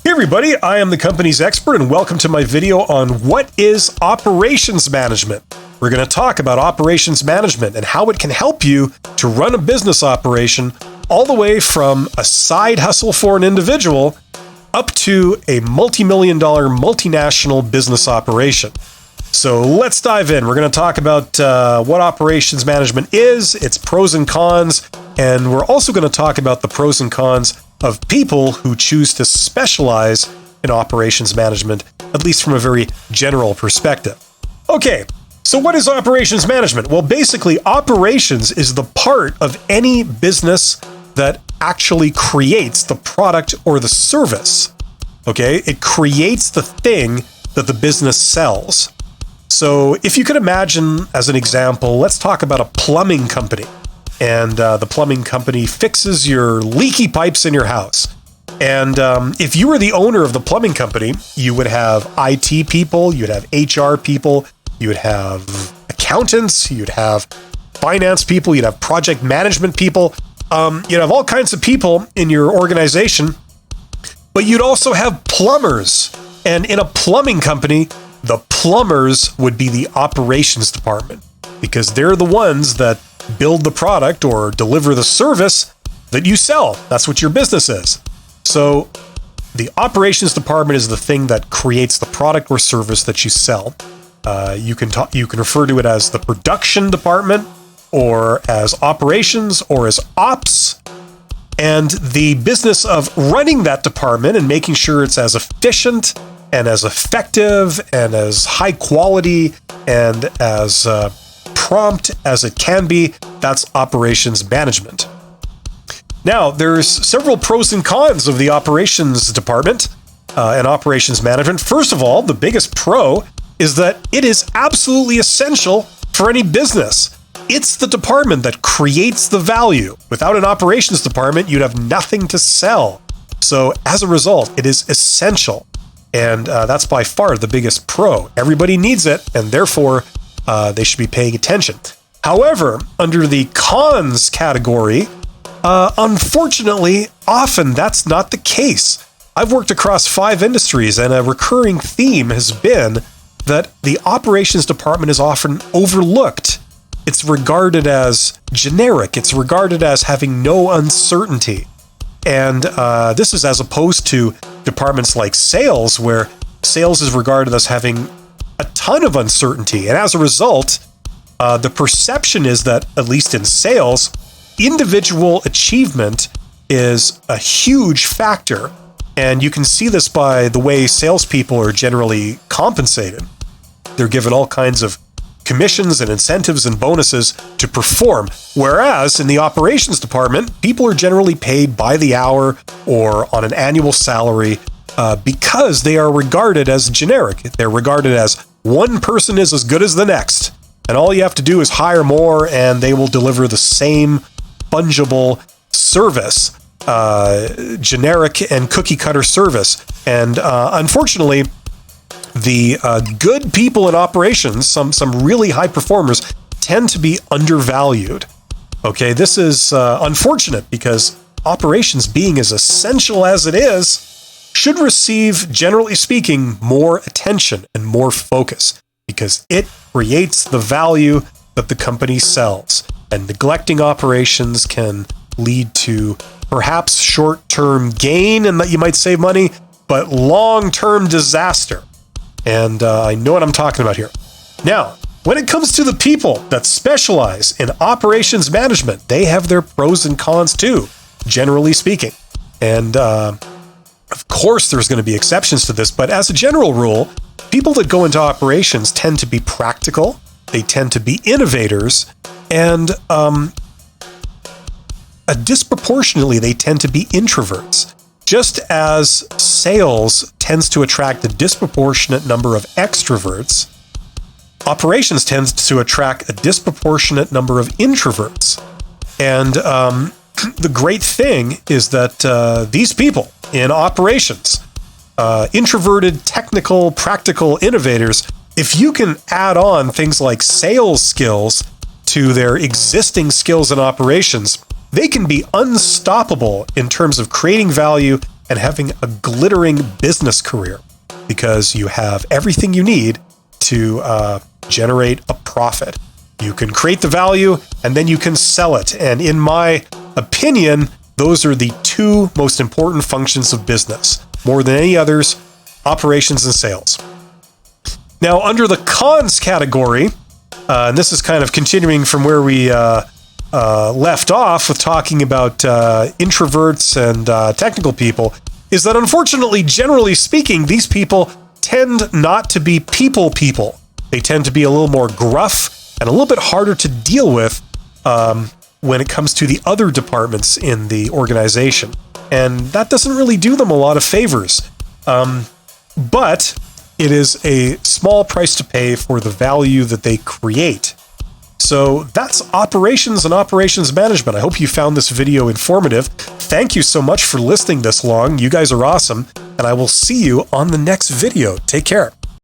Hey everybody, I am the company's expert and welcome to my video on what is operations management. We're going to talk about operations management and how it can help you to run a business operation all the way from a side hustle for an individual up to a multi-million-dollar multinational business operation. So let's dive in. We're going to talk about what operations management is, its pros and cons, and we're also going to talk about the pros and cons of people who choose to specialize in operations management, at least from a very general perspective. Okay, so what is operations management? Well, basically, operations is the part of any business that actually creates the product or the service. Okay, it creates the thing that the business sells. So if you could imagine, as an example, let's talk about a plumbing company. And the plumbing company fixes your leaky pipes in your house. And if you were the owner of the plumbing company, you would have IT people, you'd have HR people, you would have accountants, you'd have finance people, you'd have project management people, you'd have all kinds of people in your organization, but you'd also have plumbers. And in a plumbing company, the plumbers would be the operations department because they're the ones that build the product or deliver the service that you sell. That's what your business is. So the operations department is the thing that creates the product or service that you sell. You can refer to it as the production department or as operations or as ops. And the business of running that department and making sure it's as efficient and as effective and as high quality and as prompt as it can be, that's operations management. Now, there's several pros and cons of the operations department and operations management. First of all, the biggest pro is that it is absolutely essential for any business. It's the department that creates the value. Without an operations department, you'd have nothing to sell. So as a result, it is essential. And that's by far the biggest pro. Everybody needs it, and therefore, they should be paying attention. However, under the cons category, unfortunately, often that's not the case. I've worked across 5 industries, and a recurring theme has been that the operations department is often overlooked. It's regarded as generic. It's regarded as having no uncertainty. And this is as opposed to departments like sales, where sales is regarded as having a ton of uncertainty. And as a result, the perception is that, at least in sales, individual achievement is a huge factor. And you can see this by the way salespeople are generally compensated. They're given all kinds of commissions and incentives and bonuses to perform. Whereas in the operations department, people are generally paid by the hour or on an annual salary because they are regarded as generic. They're regarded as one person is as good as the next. And all you have to do is hire more and they will deliver the same fungible service, generic and cookie cutter service. And unfortunately, the good people in operations, some really high performers, tend to be undervalued. Okay, this is unfortunate because operations, being as essential as it is, should receive, generally speaking, more attention and more focus because it creates the value that the company sells. And neglecting operations can lead to perhaps short-term gain and that you might save money, but long-term disaster. And I know what I'm talking about here. Now, when it comes to the people that specialize in operations management, they have their pros and cons too, generally speaking. And of course, there's going to be exceptions to this, but as a general rule, people that go into operations tend to be practical, they tend to be innovators, and disproportionately, they tend to be introverts. Just as sales tends to attract a disproportionate number of extroverts, operations tends to attract a disproportionate number of introverts. And the great thing is that these people in operations, introverted, technical, practical innovators, if you can add on things like sales skills to their existing skills in operations, they can be unstoppable in terms of creating value and having a glittering business career, because you have everything you need to generate a profit. You can create the value and then you can sell it. And in my opinion, those are the two most important functions of business, more than any others: operations and sales. Now, under the cons category, and this is kind of continuing from where we left off with talking about introverts and technical people, is that unfortunately, generally speaking, these people tend not to be people. They tend to be a little more gruff and a little bit harder to deal with when it comes to the other departments in the organization. And that doesn't really do them a lot of favors. But it is a small price to pay for the value that they create. So that's operations and operations management. I hope you found this video informative. Thank you so much for listening this long. You guys are awesome. And I will see you on the next video. Take care.